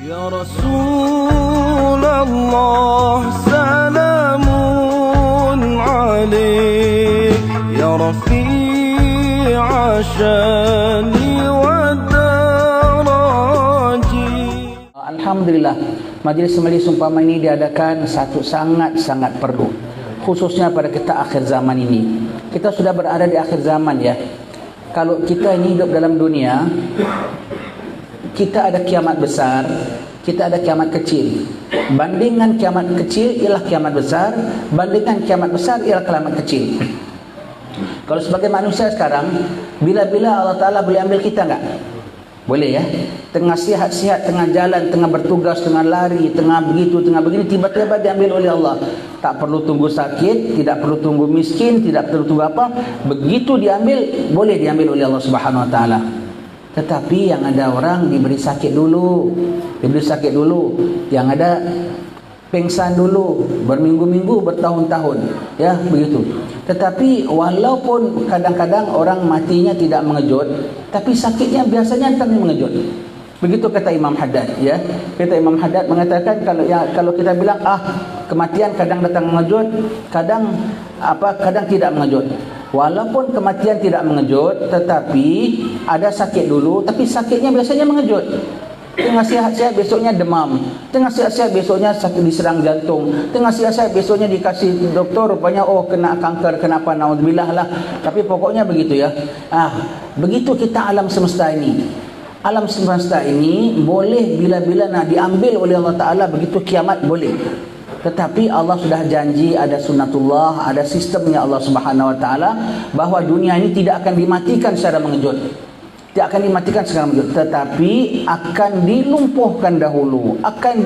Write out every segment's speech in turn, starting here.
Ya Rasulullah, salamun alaik, ya Rafi'a syani wa daraji. Alhamdulillah, majlis-majlis umpama ini diadakan satu sangat-sangat perlu, khususnya pada kita akhir zaman ini. Kita sudah berada di akhir zaman ya. Kalau kita ini hidup dalam dunia, kita ada kiamat besar, kita ada kiamat kecil. Bandingan kiamat kecil ialah kiamat besar, bandingan kiamat besar ialah kiamat kecil. Kalau sebagai manusia sekarang, bila-bila Allah Ta'ala boleh ambil kita enggak? Boleh ya. Tengah sihat-sihat, tengah jalan, tengah bertugas, tengah lari, tengah begitu, tengah begini, tiba-tiba diambil oleh Allah. Tak perlu tunggu sakit, tidak perlu tunggu miskin, tidak perlu tunggu apa. Begitu diambil, boleh diambil oleh Allah Subhanahu Wa Ta'ala. Tetapi yang ada orang diberi sakit dulu, yang ada pengsan dulu, berminggu-minggu, bertahun-tahun, ya begitu. Tetapi walaupun kadang-kadang orang matinya tidak mengejut, tapi sakitnya biasanya datang mengejut. Begitu kata Imam Haddad, ya. Kata Imam Haddad mengatakan kalau kita bilang kematian kadang datang mengejut, kadang tidak mengejut. Walaupun kematian tidak mengejut, tetapi ada sakit dulu, tapi sakitnya biasanya mengejut. Tengah sihat-sihat besoknya demam, tengah sihat-sihat besoknya sakit diserang jantung, tengah sihat-sihat besoknya dikasih doktor rupanya kena kanker, kenapa, naudzubillah lah. Tapi pokoknya begitu ya. Begitu kita alam semesta ini. Alam semesta ini boleh bila-bila nak diambil oleh Allah Ta'ala, begitu kiamat boleh. Tetapi Allah sudah janji, ada sunnatullah, ada sistemnya Allah Subhanahu Wa Ta'ala, bahawa dunia ini tidak akan dimatikan secara mengejut, tidak akan dimatikan secara mengejut, tetapi akan dilumpuhkan dahulu, akan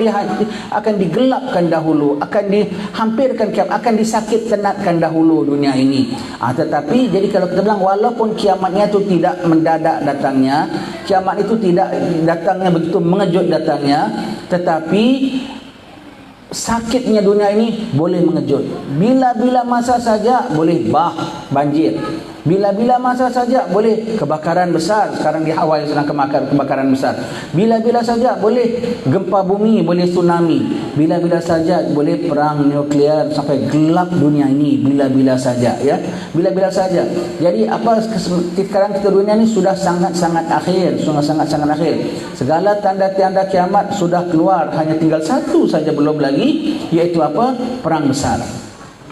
digelapkan dahulu, akan dihampirkan, akan disakit tenatkan dahulu dunia ini. Tetapi jadi kalau kita bilang walaupun kiamatnya itu tidak mendadak datangnya, kiamat itu tidak datangnya begitu mengejut datangnya, tetapi sakitnya dunia ini boleh mengejut. Bila-bila masa saja boleh banjir. Bila-bila masa saja boleh kebakaran besar. Sekarang di Hawaii sedang kebakaran besar. Bila-bila saja boleh gempa bumi, boleh tsunami. Bila-bila saja boleh perang nuklear sampai gelap dunia ini. Bila-bila saja ya. Bila-bila saja. Jadi sekarang kita dunia ini sudah sangat-sangat akhir, sangat-sangat akhir. Segala tanda-tanda kiamat sudah keluar, hanya tinggal satu saja belum lagi, yaitu apa? Perang besar.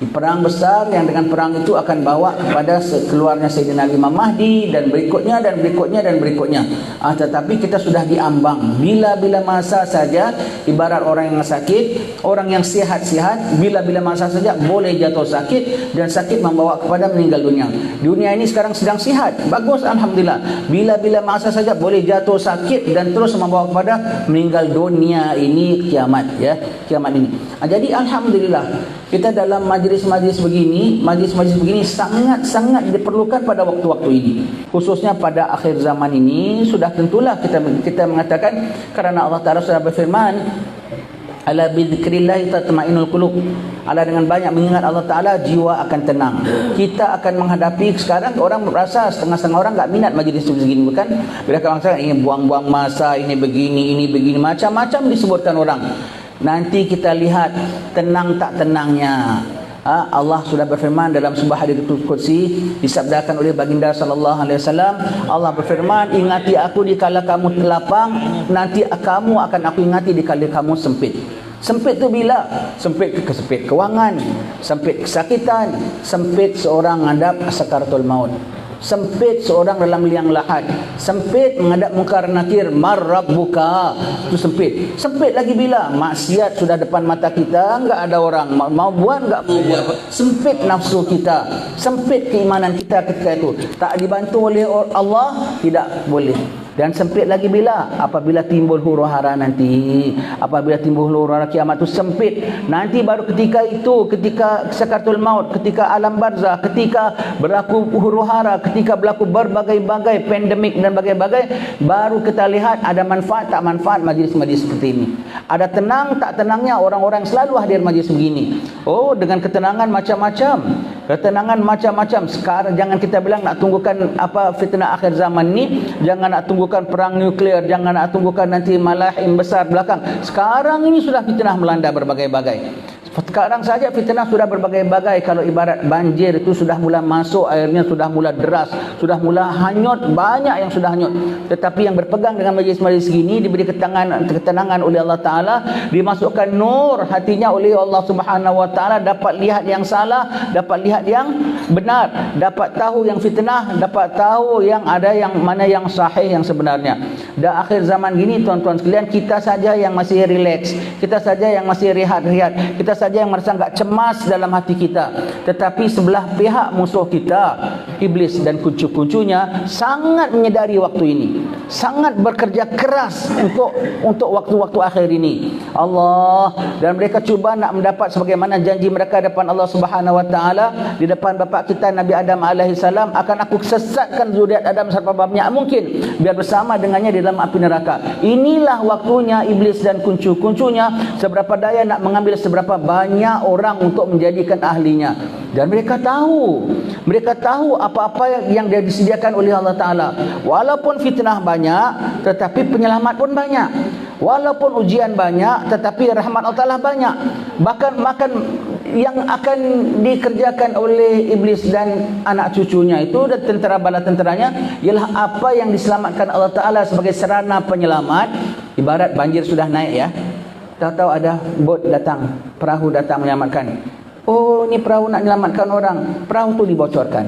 Perang besar yang dengan perang itu akan bawa kepada keluarnya Sayyidina Imam Mahdi dan berikutnya dan berikutnya dan berikutnya. Tetapi kita sudah diambang. Bila-bila masa saja, ibarat orang yang sakit, orang yang sihat-sihat, bila-bila masa saja boleh jatuh sakit, dan sakit membawa kepada meninggal dunia. Dunia ini sekarang sedang sihat, bagus, alhamdulillah. Bila-bila masa saja boleh jatuh sakit dan terus membawa kepada meninggal dunia. Ini kiamat ya, kiamat ini. Jadi alhamdulillah kita dalam majlis-majlis begini sangat-sangat diperlukan pada waktu-waktu ini, khususnya pada akhir zaman ini. Sudah tentulah kita mengatakan, karena Allah Ta'ala sudah berfirman, ala bidzikrillah tatma'innul qulub, ala dengan banyak mengingat Allah Ta'ala jiwa akan tenang. Kita akan menghadapi sekarang, orang merasa setengah-setengah orang tak minat majlis begini, bukan? Bila orang kata ini buang-buang masa, ini begini, macam-macam disebutkan orang. Nanti kita lihat tenang tak tenangnya. Allah sudah berfirman dalam sebuah hadis qudsi, disabdakan oleh baginda sallallahu alaihi wasallam. Allah berfirman, ingati aku dikala kamu lapang, nanti kamu akan aku ingati dikala kamu sempit. Sempit tu bila? Sempit kewangan, sempit kesakitan, sempit seorang menghadap sakaratul maut, sempit seorang dalam liang lahat, sempit menghadap mungkar nakir, marrabbuka, itu sempit. Sempit lagi bila maksiat sudah depan mata kita, enggak ada orang mau buat, enggak mau buat. Sempit nafsu kita, sempit keimanan kita ketika itu, tak dibantu oleh Allah, tidak boleh. Dan sempit lagi bila? Apabila timbul huru-hara nanti. Apabila timbul huru-hara kiamat itu sempit. Nanti baru ketika itu, ketika sakaratul maut, ketika alam barzah, ketika berlaku huru-hara, ketika berlaku berbagai-bagai pandemik dan bagai-bagai, baru kita lihat ada manfaat tak manfaat majlis-majlis seperti ini. Ada tenang tak tenangnya orang-orang selalu hadir majlis begini. Dengan ketenangan macam-macam. ketenangan macam-macam. Sekarang jangan kita bilang nak tunggukan apa fitnah akhir zaman ni, jangan nak tunggukan perang nuklear, jangan nak tunggukan nanti malahin besar belakang. Sekarang ini sudah fitnah melanda berbagai-bagai. Sekarang saja fitnah sudah berbagai-bagai. Kalau ibarat banjir itu sudah mula masuk, airnya sudah mula deras, sudah mula hanyut, banyak yang sudah hanyut. Tetapi yang berpegang dengan majlis-majlis gini diberi ketenangan oleh Allah Ta'ala, dimasukkan nur hatinya oleh Allah Subhanahu Wa Ta'ala, dapat lihat yang salah, dapat lihat yang benar, dapat tahu yang fitnah, dapat tahu yang ada yang mana yang sahih yang sebenarnya. Dan akhir zaman gini tuan-tuan sekalian, kita saja yang masih relax, kita saja yang masih rehat-rehat, kita saja yang merasa enggak cemas dalam hati kita. Tetapi sebelah pihak musuh kita, iblis dan kuncu-kuncunya sangat menyedari waktu ini, sangat bekerja keras untuk waktu-waktu akhir ini. Allah, dan mereka cuba nak mendapat sebagaimana janji mereka depan Allah Subhanahu Wa Taala, di depan bapa kita Nabi Adam alaihi salam, akan aku sesatkan zuriat Adam sebanyak mungkin biar bersama dengannya di dalam api neraka. Inilah waktunya iblis dan kuncu-kuncunya seberapa daya nak mengambil seberapa banyak orang untuk menjadikan ahlinya. Dan mereka tahu apa-apa yang dia disediakan oleh Allah Ta'ala. Walaupun fitnah banyak, tetapi penyelamat pun banyak. Walaupun ujian banyak, tetapi rahmat Allah Ta'ala banyak. Bahkan yang akan dikerjakan oleh iblis dan anak cucunya itu dan tentera bala tenteranya ialah apa yang diselamatkan Allah Ta'ala sebagai sarana penyelamat. Ibarat banjir sudah naik ya, tahu-tahu ada bot datang, perahu datang menyelamatkan. Oh, ni perahu nak menyelamatkan orang, perahu tu dibocorkan,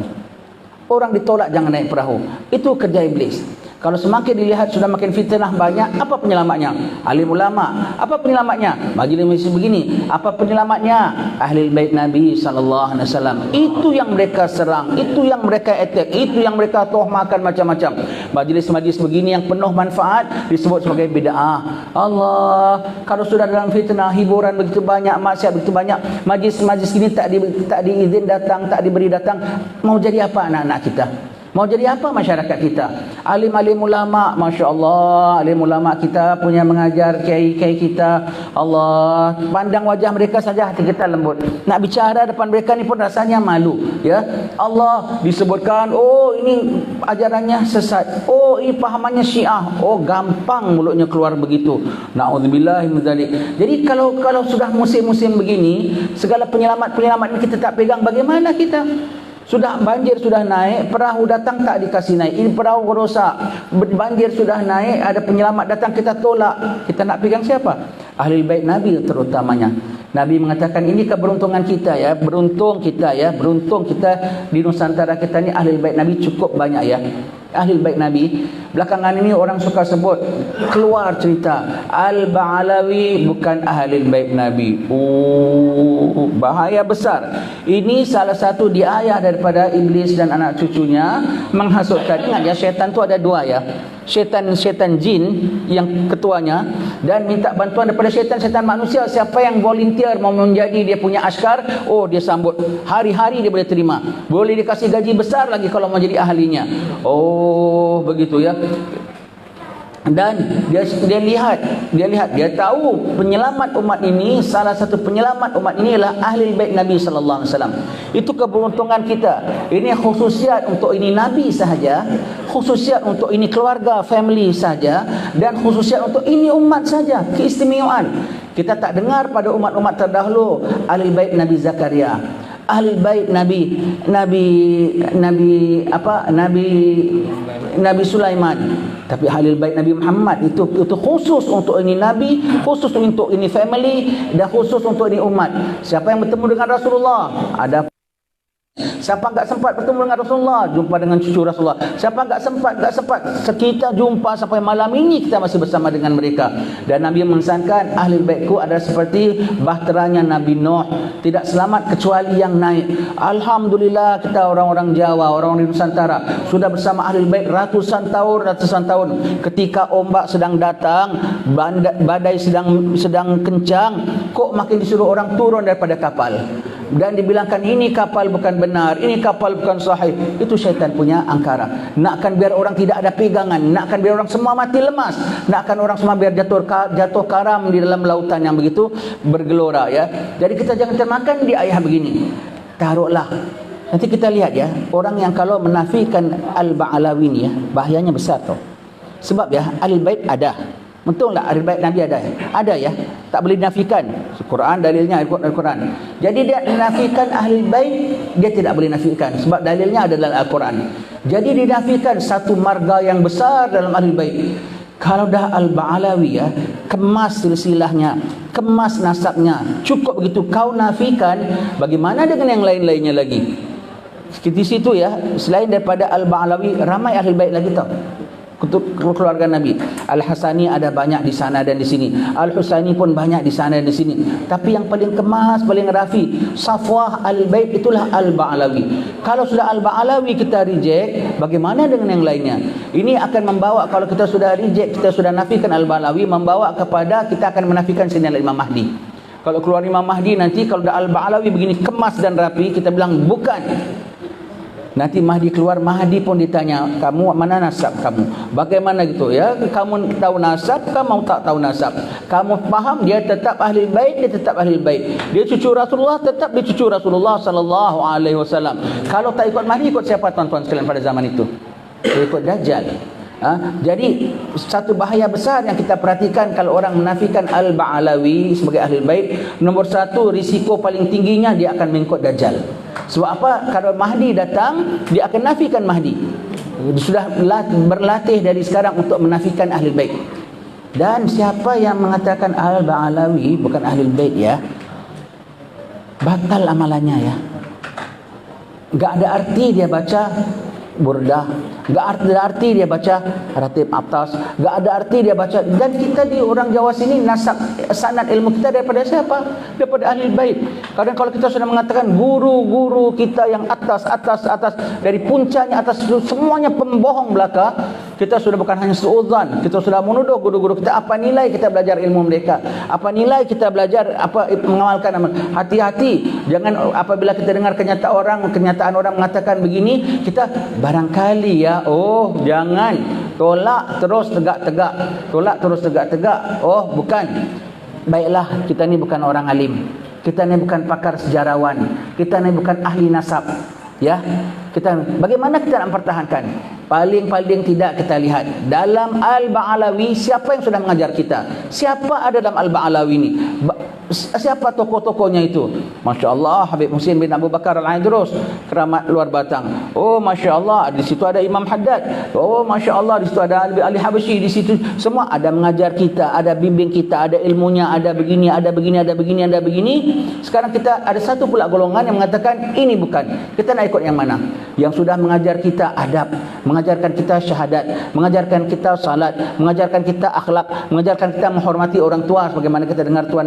orang ditolak jangan naik perahu. Itu kerja iblis. Kalau semakin dilihat sudah makin fitnah banyak, apa penyelamatnya? Alim ulama. Apa penyelamatnya? Majlis begini. Apa penyelamatnya? Ahli bait Nabi sallallahu alaihi wasallam. Itu yang mereka serang, itu yang mereka attack, itu yang mereka tuhmakan macam-macam. Majlis-majlis begini yang penuh manfaat disebut sebagai bid'ah. Allah, kalau sudah dalam fitnah, hiburan begitu banyak, maksiat begitu banyak, majlis-majlis ini tak diizin datang, tak diberi datang, mau jadi apa anak-anak kita? Mau jadi apa masyarakat kita? Alim-alim ulama, Masya Allah, alim ulama kita punya mengajar kiai-kiai kita. Allah, pandang wajah mereka saja hati kita lembut. Nak bicara depan mereka ni pun rasanya malu. Ya, Allah disebutkan, oh ini ajarannya sesat. Oh ini pahamannya Syiah. Oh gampang mulutnya keluar begitu. Na'udzubillah min dzalik. Jadi kalau sudah musim-musim begini, segala penyelamat ini kita tak pegang, bagaimana kita? Sudah banjir sudah naik, perahu datang tak dikasih naik. Ini perahu rosak. Banjir sudah naik, ada penyelamat datang kita tolak. Kita nak pegang siapa? Ahli bait Nabi terutamanya. Nabi mengatakan ini keberuntungan kita ya, beruntung kita di Nusantara kita ni ahli bait Nabi cukup banyak ya. Ahli bait Nabi. Belakangan ini orang suka sebut, keluar cerita Al-Ba'alawi bukan ahli bait Nabi. Oh, bahaya besar. Ini salah satu diayah daripada iblis dan anak cucunya menghasutkan. Ingat ya, syaitan tu ada dua ya. Syaitan jin yang ketuanya, dan minta bantuan daripada syaitan manusia. Siapa yang volunteer mau menjadi dia punya askar, oh dia sambut, hari-hari dia boleh terima, boleh dikasih gaji besar lagi kalau mau jadi ahlinya. Oh begitu ya. Dan dia lihat, dia tahu penyelamat umat ini, salah satu penyelamat umat ini adalah ahli bait Nabi sallallahu alaihi wasallam. Itu keberuntungan kita. Ini khususiat untuk ini Nabi sahaja, khususiat untuk ini keluarga, family saja, dan khususiat untuk ini umat saja, keistimewaan. Kita tak dengar pada umat-umat terdahulu ahli bait Nabi Zakaria, ahli bait Nabi Sulaiman. Tapi ahli bait Nabi Muhammad itu khusus untuk ini Nabi, khusus untuk ini family, dan khusus untuk ini umat. Siapa yang bertemu dengan Rasulullah, ada. Siapa enggak sempat bertemu dengan Rasulullah, jumpa dengan cucu Rasulullah. Siapa enggak sempat, kita jumpa sampai malam ini kita masih bersama dengan mereka. Dan Nabi mengesankan ahli baitku adalah seperti bahteranya Nabi Nuh, tidak selamat kecuali yang naik. Alhamdulillah, kita orang-orang Jawa, orang-orang di Nusantara sudah bersama ahli bait ratusan tahun. Ketika ombak sedang datang, badai sedang kencang, kok makin disuruh orang turun daripada kapal. Dan dibilangkan ini kapal bukan benar, ini kapal bukan sahih. Itu syaitan punya angkara. Nakkan biar orang tidak ada pegangan, nakkan biar orang semua mati lemas, nakkan orang semua biar jatuh karam di dalam lautan yang begitu bergelora ya. Jadi kita jangan termakan di ayah begini. Taruhlah Nanti kita lihat ya, orang yang kalau menafikan Al-Ba'alawi ni ya, bahayanya besar tau. Sebab ya, Ahlul Bait ada. Betul tak Ahlul Bait Nabi ada? Ada ya. Tak boleh dinafikan. Quran dalilnya Al-Quran. Jadi dia menafikan Ahlul Bait, dia tidak boleh nafikan sebab dalilnya ada dalam Al-Quran. Jadi dinafikan satu marga yang besar dalam Ahlul Bait. Kalau dah Al-Ba'alawi ya, kemas silsilahnya, kemas nasabnya, cukup begitu kau nafikan, bagaimana dengan yang lain-lainnya lagi? Di situ ya, selain daripada Al-Ba'alawi, ramai Ahlul Bait lagi tau. Keluarga Nabi. Al-Hasani ada banyak di sana dan di sini. Al-Husaini pun banyak di sana dan di sini. Tapi yang paling kemas, paling rafi, Safwah Al-Bait itulah Al-Ba'alawi. Kalau sudah Al-Ba'alawi kita reject, bagaimana dengan yang lainnya? Ini akan membawa, kalau kita sudah reject, kita sudah nafikan Al-Ba'alawi, membawa kepada kita akan menafikan Sayyidina Imam Mahdi. Kalau keluar Imam Mahdi nanti, kalau dah Al-Ba'alawi begini kemas dan rapi, kita bilang bukan. Nanti Mahdi keluar, Mahdi pun ditanya, kamu mana nasab kamu? Bagaimana gitu ya? Kamu tahu nasab, kamu tak tahu nasab. Kamu faham dia tetap ahli bait, dia tetap ahli bait. Dia cucu Rasulullah, tetap dia cucu Rasulullah sallallahu alaihi wasallam. Kalau tak ikut Mahdi, ikut siapa tuan-tuan sekalian pada zaman itu? Dia ikut Dajjal. Jadi satu bahaya besar yang kita perhatikan kalau orang menafikan Al-Ba'alawi sebagai ahli bait. Nombor satu, risiko paling tingginya dia akan mengikut Dajjal. Sebab apa? Kalau Mahdi datang, dia akan nafikan Mahdi. Sudah berlatih dari sekarang untuk menafikan ahli bait. Dan siapa yang mengatakan Al-Ba'alawi bukan ahli bait ya, batal amalannya ya. Enggak ada arti dia baca Burdah, enggak ada arti dia baca Ratib Atas, enggak ada arti dia baca. Dan kita di orang Jawa sini nasab sanad ilmu kita daripada siapa? Daripada ahli bait. Kadang kalau kita sudah mengatakan guru-guru kita yang atas dari puncaknya atas itu semuanya pembohong belaka, kita sudah bukan hanya suudzon, kita sudah menuduh guru-guru kita. Apa nilai kita belajar ilmu mereka? Apa nilai kita belajar apa mengamalkan amal? Hati-hati, jangan apabila kita dengar kenyataan orang mengatakan begini, kita barangkali ya, oh jangan, tolak terus tegak-tegak. Oh bukan, baiklah, kita ni bukan orang alim, kita ni bukan pakar sejarawan, kita ni bukan ahli nasab ya. Bagaimana kita nak mempertahankan? Paling tidak kita lihat dalam Al-Ba'alawi siapa yang sudah mengajar kita, siapa ada dalam Al-Ba'alawi ni, siapa tokoh-tokohnya itu. Masya Allah, Habib Husin bin Abu Bakar Al-Aidrus, keramat luar Batang. Oh Masya Allah, di situ ada Imam Haddad. Oh Masya Allah, di situ ada Ali Habsyi. Di situ semua ada mengajar kita, ada bimbing kita, ada ilmunya, ada begini. Sekarang kita ada satu pula golongan yang mengatakan ini bukan. Kita nak ikut yang mana? Yang sudah mengajar kita adab, mengajarkan kita syahadat, mengajarkan kita salat, mengajarkan kita akhlak, mengajarkan kita menghormati orang tua sebagaimana kita dengar Tuhan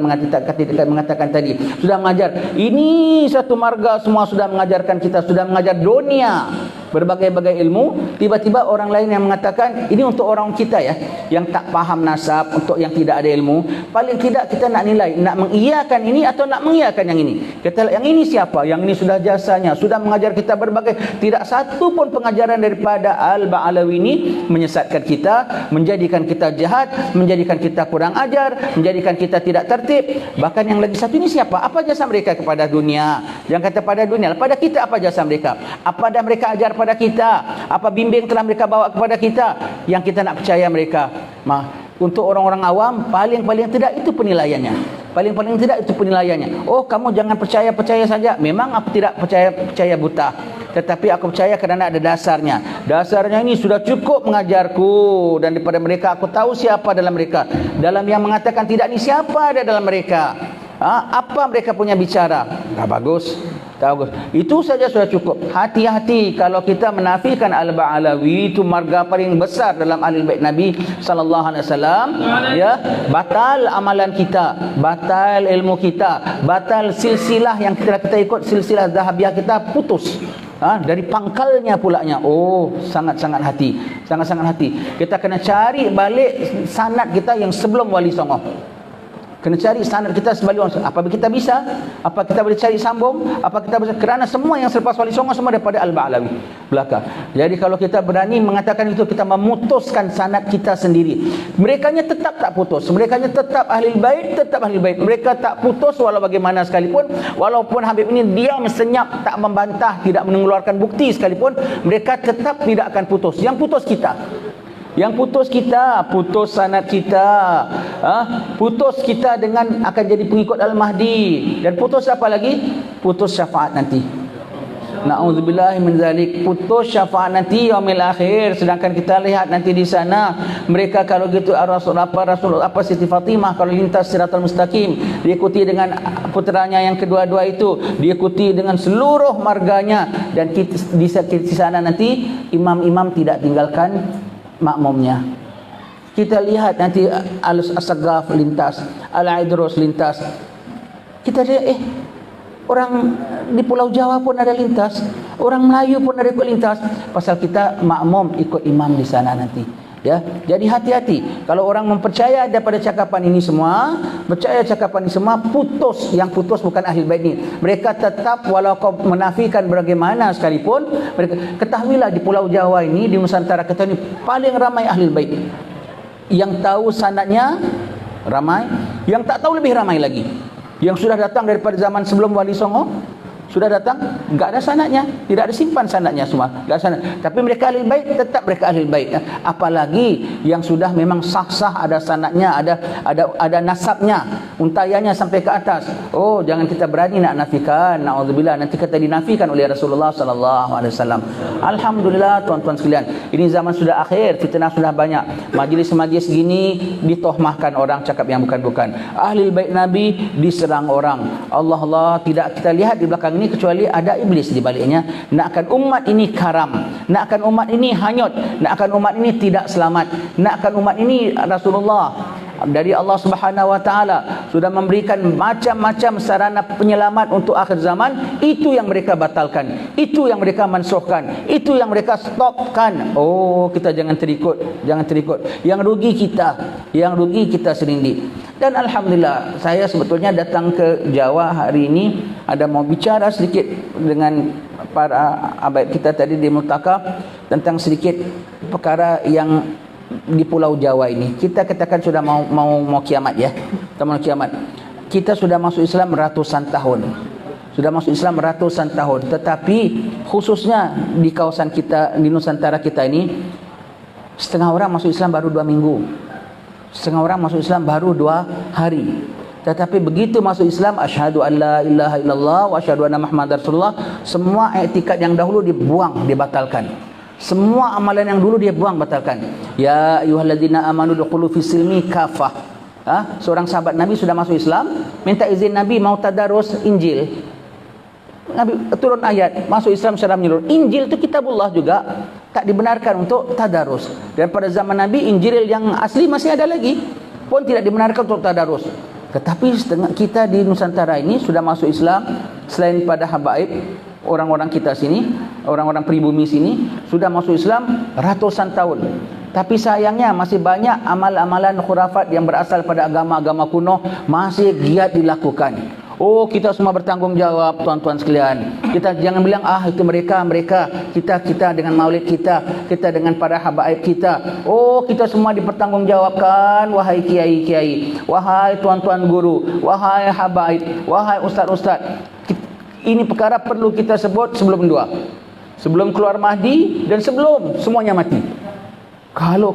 mengatakan tadi. Sudah mengajar. Ini satu marga semua sudah mengajarkan kita, sudah mengajar dunia berbagai-bagai ilmu. Tiba-tiba orang lain yang mengatakan ini untuk orang kita ya, yang tak faham nasab, untuk yang tidak ada ilmu. Paling tidak kita nak nilai, nak mengiyakan ini atau nak mengiyakan yang ini. Kita yang ini siapa? Yang ini sudah jasanya, sudah mengajar kita berbagai. Tidak satu pun pengajaran daripada Al-Ba'alawi ini menyesatkan kita, menjadikan kita jahat, menjadikan kita kurang ajar, menjadikan kita tidak tertib. Bahkan yang lagi satu ini siapa? Apa jasa mereka kepada dunia? Jangan kata pada dunia, pada kita apa jasa mereka? Apa dah mereka ajar pada kita? Apa bimbing telah mereka bawa kepada kita yang kita nak percaya mereka? Untuk orang-orang awam, paling tidak itu penilaiannya. Paling tidak itu penilaiannya. Oh, kamu jangan percaya saja. Memang aku tidak percaya buta. Tetapi aku percaya kerana ada dasarnya. Dasarnya ini sudah cukup mengajarku. Dan daripada mereka aku tahu siapa dalam mereka. Dalam yang mengatakan tidak ni, siapa ada dalam mereka? Apa mereka punya bicara? Bagus. Itu saja sudah cukup. Hati-hati kalau kita menafikan Al-Ba'alawi, itu marga paling besar dalam ahli bait Nabi sallallahu alaihi wasallam ya. Batal amalan kita, batal ilmu kita, batal silsilah yang kita ikut, silsilah zahabiyah kita putus. Dari pangkalnya pulaknya. Oh, sangat-sangat hati. Kita kena cari balik sanad kita yang sebelum Wali Songo. Kena cari sanad kita sebalik orang. Apa kita bisa? Apa kita boleh cari sambung? Apa kita bisa? Kerana semua yang selepas Wali Songo semua daripada Al-Ba'lawi belakang. Jadi kalau kita berani mengatakan itu, kita memutuskan sanad kita sendiri. Merekanya tetap tak putus. Merekanya tetap ahli bait, tetap ahli bait. Mereka tak putus walau bagaimana sekalipun. Walaupun Habib ini diam senyap, tak membantah, tidak mengeluarkan bukti sekalipun, mereka tetap tidak akan putus. Yang putus kita. Yang putus kita, putus sanad kita, putus kita dengan akan jadi pengikut Al-Mahdi, dan putus apa lagi? Putus syafaat nanti. Na'udzubillahi min zalik. Putus syafaat nanti yaumil akhir. Sedangkan kita lihat nanti di sana, mereka kalau gitu Rasul apa Siti Fatimah kalau lintas Siratal Mustaqim, diikuti dengan putranya yang kedua-dua itu, diikuti dengan seluruh marganya, dan kita di sana nanti imam-imam tidak tinggalkan makmumnya. Kita lihat nanti Al-Asagaf lintas, Al-Aidrus lintas. Kita lihat orang di Pulau Jawa pun ada lintas, orang Melayu pun ada ikut lintas, pasal kita makmum ikut imam di sana nanti. Ya, jadi hati-hati. Kalau orang mempercaya daripada cakapan ini semua, percaya cakapan ini semua, putus. Yang putus bukan ahli bait ini. Mereka tetap, walau kau menafikan bagaimana sekalipun, mereka ketahuilah di Pulau Jawa ini, di Nusantara kita ini paling ramai ahli bait. Yang tahu sanadnya ramai, yang tak tahu lebih ramai lagi. Yang sudah datang daripada zaman sebelum Wali Songo, sudah datang, enggak ada sanadnya, tidak ada simpan sanadnya semua, enggak ada sanad. Tapi mereka ahli bait, tetap mereka ahli bait. Apalagi yang sudah memang sah-sah, ada sanadnya, ada nasabnya, untayannya sampai ke atas. Oh, jangan kita berani nak nafikan. Naudzubillah, nanti kita dinafikan oleh Rasulullah sallallahu alaihi wasallam. Alhamdulillah tuan-tuan sekalian, ini zaman sudah akhir, fitnah sudah banyak. Majlis-majlis gini ditohmahkan orang cakap yang bukan-bukan. Ahli bait Nabi diserang orang. Allah tidak kita lihat di belakang ini kecuali ada iblis di baliknya, nakkan umat ini karam, nakkan umat ini hanyut, nakkan umat ini tidak selamat, nakkan umat ini Rasulullah dari Allah Subhanahu wa taala sudah memberikan macam-macam sarana penyelamat untuk akhir zaman. Itu yang mereka batalkan, itu yang mereka mansuhkan, itu yang mereka stopkan. Oh, kita jangan terikut, jangan terikut. Yang rugi kita sendiri. Dan alhamdulillah, saya sebetulnya datang ke Jawa hari ini ada mau bicara sedikit dengan para abaib kita tadi di Multaka tentang sedikit perkara yang di Pulau Jawa ini. Kita katakan sudah mau kiamat ya. Kita mau kiamat. Kita sudah masuk Islam ratusan tahun. Sudah masuk Islam ratusan tahun. Tetapi khususnya di kawasan kita, di Nusantara kita ini, setengah orang masuk Islam baru 2 minggu. Setengah orang masuk Islam baru 2 hari. Tetapi begitu masuk Islam, asyhadu an la ilaha illallah wa asyhadu anna Muhammadar Rasulullah, semua i'tikad yang dahulu dibuang, dibatalkan. Semua amalan yang dulu dia buang, batalkan. Ya ayyuhalladzina amanu dukhulu fis-silmi kafah. Seorang sahabat Nabi sudah masuk Islam, minta izin Nabi mau tadarus Injil. Nabi turun ayat, masuk Islam secara menyeluruh. Injil itu kitabullah juga, tak dibenarkan untuk tadarus. Dan pada zaman Nabi, Injil yang asli masih ada lagi, pun tidak dibenarkan untuk tadarus. Tetapi kita di Nusantara ini sudah masuk Islam, selain pada habaib, orang-orang kita sini, orang-orang pribumi sini, sudah masuk Islam ratusan tahun. Tapi sayangnya masih banyak amal-amalan khurafat yang berasal pada agama-agama kuno masih giat dilakukan. Oh, kita semua bertanggung jawab tuan-tuan sekalian. Kita jangan bilang itu mereka. Kita dengan maulid kita dengan para habaib kita. Oh, kita semua dipertanggungjawabkan, wahai kiai-kiai, wahai tuan-tuan guru, wahai habaib, wahai ustaz-ustaz. Ini perkara perlu kita sebut sebelum dua. Sebelum keluar Mahdi dan sebelum semuanya mati. Kalau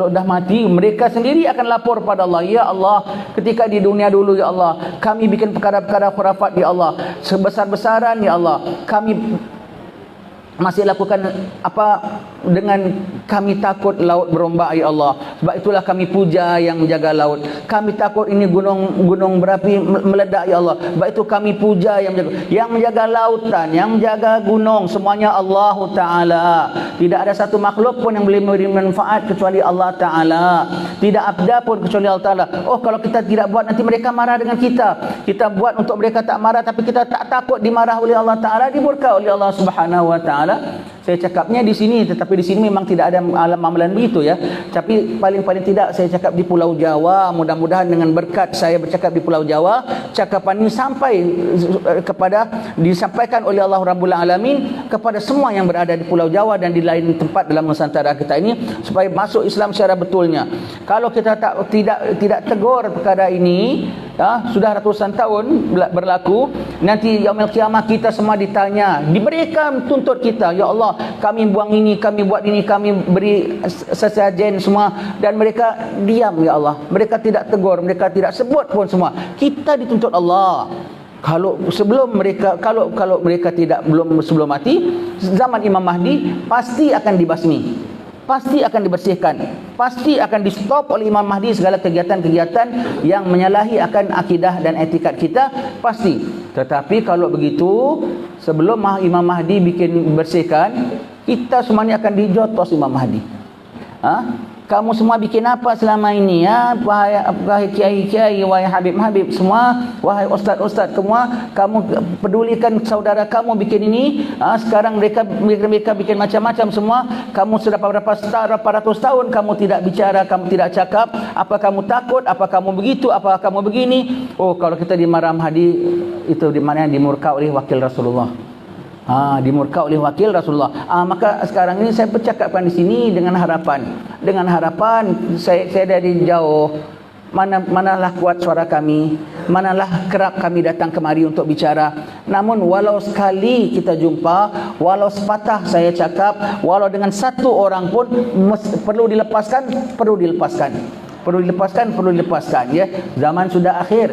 dah mati, mereka sendiri akan lapor pada Allah. Ya Allah, ketika di dunia dulu ya Allah, kami bikin perkara-perkara khurafat ya Allah, sebesar-besaran ya Allah, kami masih lakukan apa dengan kami takut laut berombak ya Allah. Sebab itulah kami puja yang menjaga laut. Kami takut ini gunung berapi meledak ya Allah. Sebab itu kami puja yang menjaga lautan, yang menjaga gunung, semuanya Allah Taala. Tidak ada satu makhluk pun yang boleh memberi manfaat kecuali Allah Taala. Tidak ada pun kecuali Allah Taala. Oh, kalau kita tidak buat nanti mereka marah dengan kita. Kita buat untuk mereka tak marah, tapi kita tak takut dimarah oleh Allah Taala, dimurka oleh Allah Subhanahu wa taala. Saya cakapnya di sini, tetapi di sini memang tidak ada alam amalan begitu ya. Tapi paling-paling tidak saya cakap di Pulau Jawa. Mudah-mudahan dengan berkat saya bercakap di Pulau Jawa, cakapan ini sampai disampaikan oleh Allah Rabbul Alamin kepada semua yang berada di Pulau Jawa dan di lain tempat dalam Nusantara kita ini, supaya masuk Islam secara betulnya. Kalau kita tidak tegur perkara ini, sudah ratusan tahun berlaku, nanti yaumil qiyamah kita semua ditanya, diberikan tuntut kita, ya Allah, kami buang ini, kami buat ini, kami beri sesajen semua, dan mereka diam, ya Allah, mereka tidak tegur, mereka tidak sebut pun semua. Kita dituntut Allah. Kalau mereka tidak sebelum mati, zaman Imam Mahdi pasti akan dibasmi, pasti akan dibersihkan, pasti akan di stop oleh Imam Mahdi segala kegiatan-kegiatan yang menyalahi akan akidah dan etikat kita, pasti. Tetapi kalau begitu, sebelum Imam Mahdi bikin bersihkan, kita semuanya akan dijotos Imam Mahdi. Kamu semua bikin apa selama ini, ya? Wahai kiai-kiai, wahai habib-habib semua, wahai ustaz-ustaz semua, kamu pedulikan saudara kamu bikin ini, sekarang mereka bikin macam-macam semua. Kamu sudah berapa ratus tahun kamu tidak bicara, kamu tidak cakap. Apa kamu takut? Apa kamu begitu? Apa kamu begini? Oh, kalau kita dimarah Mahdi, itu di mana dimurka oleh wakil Rasulullah. Dimurka oleh wakil Rasulullah. Maka sekarang ini saya bercakapkan di sini dengan harapan saya dari jauh, manalah kuat suara kami, manalah kerap kami datang kemari untuk bicara. Namun walau sekali kita jumpa, walau sepatah saya cakap, walau dengan satu orang pun perlu dilepaskan, ya. Zaman sudah akhir,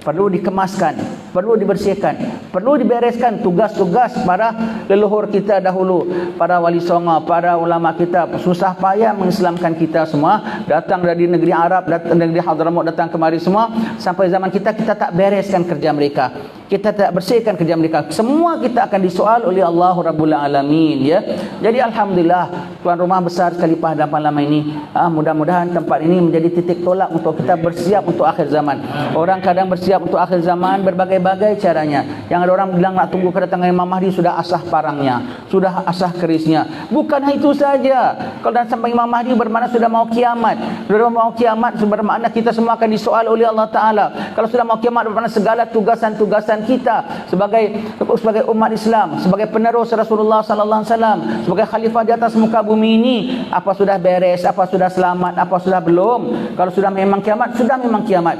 perlu dikemaskan, perlu dibersihkan, perlu dibereskan tugas-tugas para leluhur kita dahulu, para wali songo, para ulama kita susah payah mengislamkan kita semua, datang dari negeri Arab, datang dari Hadramaut, datang kemari semua, sampai zaman kita tak bereskan kerja mereka, kita tak bersihkan kerja mereka, semua kita akan disoal oleh Allah Rabbul Alamin, ya. Jadi alhamdulillah tuan rumah besar sekali pada malam ini, mudah-mudahan tempat ini menjadi titik tolak untuk kita bersiap untuk akhir zaman. Orang kadang bersiap untuk akhir zaman berbagai-bagai caranya. Yang ada orang bilang nak tunggu kedatangan Imam Mahdi, sudah asah parangnya, sudah asah kerisnya. Bukan itu saja. Kalau dah sampai Imam Mahdi bermakna sudah mau kiamat. Sudah mau kiamat bermakna kita semua akan disoal oleh Allah Ta'ala. Kalau sudah mau kiamat bermakna segala tugasan-tugasan kita sebagai umat Islam, sebagai penerus Rasulullah sallallahu alaihi wasallam, sebagai khalifah di atas muka bumi ini, apa sudah beres, apa sudah selamat, apa sudah belum. Kalau sudah memang kiamat, sudah memang kiamat.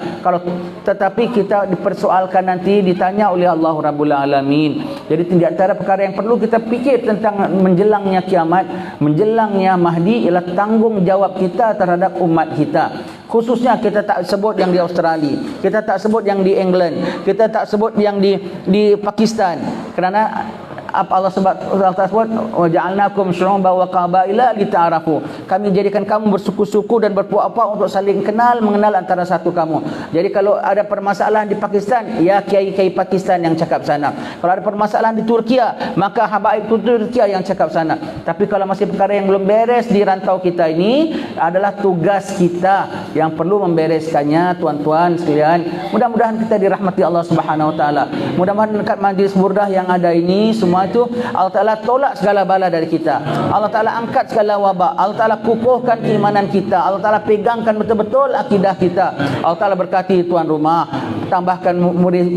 Tetapi kita dipersoalkan nanti, ditanya oleh Allah Rabbul Alamin. Jadi di antara perkara yang perlu kita fikir tentang menjelangnya kiamat, menjelangnya Mahdi, ialah tanggung jawab kita terhadap umat kita. Khususnya kita tak sebut yang di Australia, kita tak sebut yang di England, kita tak sebut yang di Pakistan, kerana Allah sebut waja'alnakum syu'uban wa qabaila lita'arafu. Kami jadikan kamu bersuku-suku dan berpuak-puak untuk saling mengenal antara satu kamu. Jadi kalau ada permasalahan di Pakistan, ya kiai-kiai Pakistan yang cakap sana. Kalau ada permasalahan di Turkiya, maka habaib Turkiya yang cakap sana. Tapi kalau masih perkara yang belum beres di rantau kita ini, adalah tugas kita yang perlu membereskannya, tuan-tuan sekalian. Mudah-mudahan kita dirahmati Allah Subhanahu wa taala. Mudah-mudahan dekat majlis burdah yang ada ini semua itu Allah Ta'ala tolak segala bala dari kita, Allah Ta'ala angkat segala wabak, Allah Ta'ala kukuhkan keimanan kita, Allah Ta'ala pegangkan betul-betul akidah kita. Allah Ta'ala berkati tuan rumah, tambahkan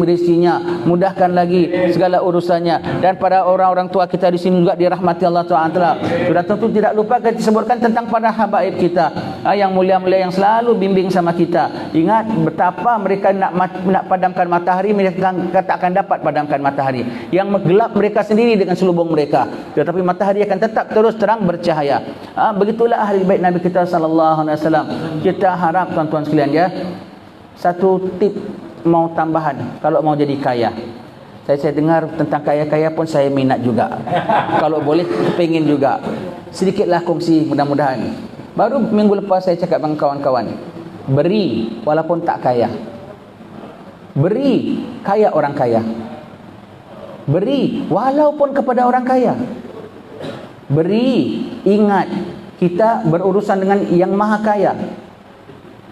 rezekinya, mudahkan lagi segala urusannya, dan pada orang-orang tua kita di sini juga dirahmati Allah Ta'ala. Sudah tentu tidak lupa kita sebutkan tentang para habaib kita yang mulia-mulia yang selalu bimbing sama kita. Ingat betapa mereka nak padamkan matahari, mereka tak akan dapat padamkan matahari. Yang gelap mereka sendiri dengan selubung mereka, tetapi matahari akan tetap terus terang bercahaya. Begitulah ahli bait Nabi kita sallallahu alaihi wasallam. Kita harap tuan-tuan sekalian, ya, satu tip mau tambahan kalau mau jadi kaya. Saya dengar tentang kaya-kaya pun saya minat juga. Kalau boleh pengen juga. Sedikitlah kongsi mudah-mudahan. Baru minggu lepas saya cakap dengan kawan-kawan, beri walaupun tak kaya. Beri kaya orang kaya. Beri walaupun kepada orang kaya. Beri, ingat kita berurusan dengan yang maha kaya.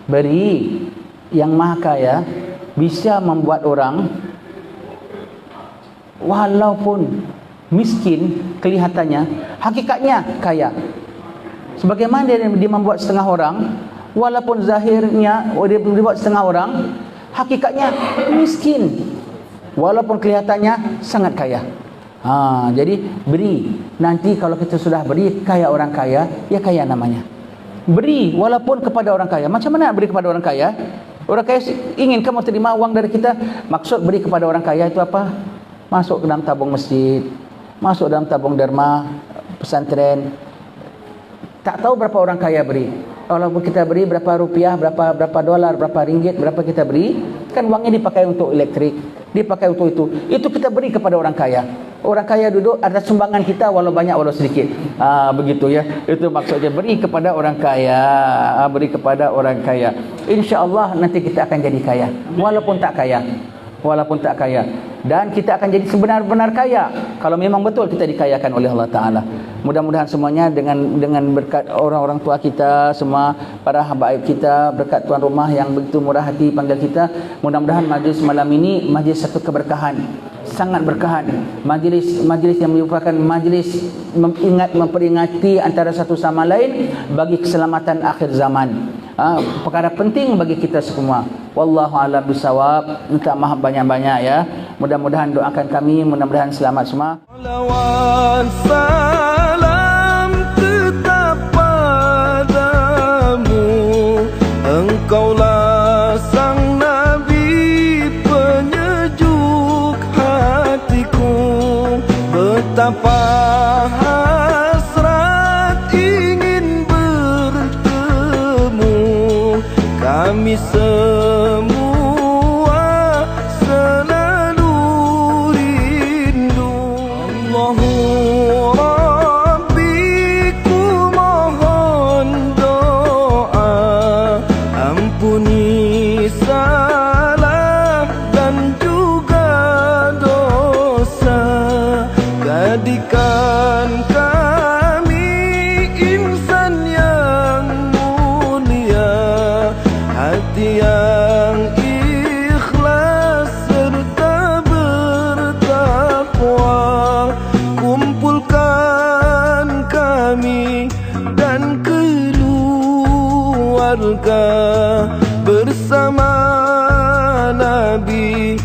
Beri, yang maha kaya bisa membuat orang walaupun miskin kelihatannya, hakikatnya kaya. Sebagaimana dia membuat setengah orang, walaupun zahirnya dia membuat setengah orang, hakikatnya miskin, walaupun kelihatannya sangat kaya. Jadi beri. Nanti kalau kita sudah beri kaya orang kaya, ya kaya namanya. Beri walaupun kepada orang kaya. Macam mana beri kepada orang kaya? Orang kaya ingin kamu terima uang dari kita. Maksud beri kepada orang kaya itu apa? Masuk ke dalam tabung masjid, masuk dalam tabung derma pesantren. Tak tahu berapa orang kaya beri. Kalau kita beri berapa rupiah, berapa dolar, berapa ringgit, berapa kita beri, kan uangnya dipakai untuk elektrik, dipakai untuk itu. Itu kita beri kepada orang kaya. Orang kaya duduk, ada sumbangan kita walau banyak walau sedikit. Begitu ya. Itu maksudnya beri kepada orang kaya, beri kepada orang kaya. Insya-Allah nanti kita akan jadi kaya, walaupun tak kaya. Walaupun tak kaya, dan kita akan jadi sebenar-benar kaya kalau memang betul kita dikayakan oleh Allah Ta'ala. Mudah-mudahan semuanya dengan berkat orang-orang tua kita, semua para habaib kita, berkat tuan rumah yang begitu murah hati panggil kita. Mudah-mudahan majlis malam ini majlis satu keberkahan, sangat berkahan. Majlis yang merupakan majlis memperingati antara satu sama lain bagi keselamatan akhir zaman. Perkara penting bagi kita semua. Wallahu a'lam bishawab. Minta maaf banyak-banyak ya. Mudah-mudahan doakan kami, mudah-mudahan selamat semua. Salawat salam tetap padamu, Engkaulah sang Nabi penyejuk hatiku. Betapa hasrat ingin bertemu kami semua, selalu rindu. Allahu Rabbi, ku mohon doa, ampuni salah dan juga dosa. Jadikan kami insan yang mulia, hati yang ikhlas serta bertakwa. Kumpulkan kami dan keluarga bersama Nabi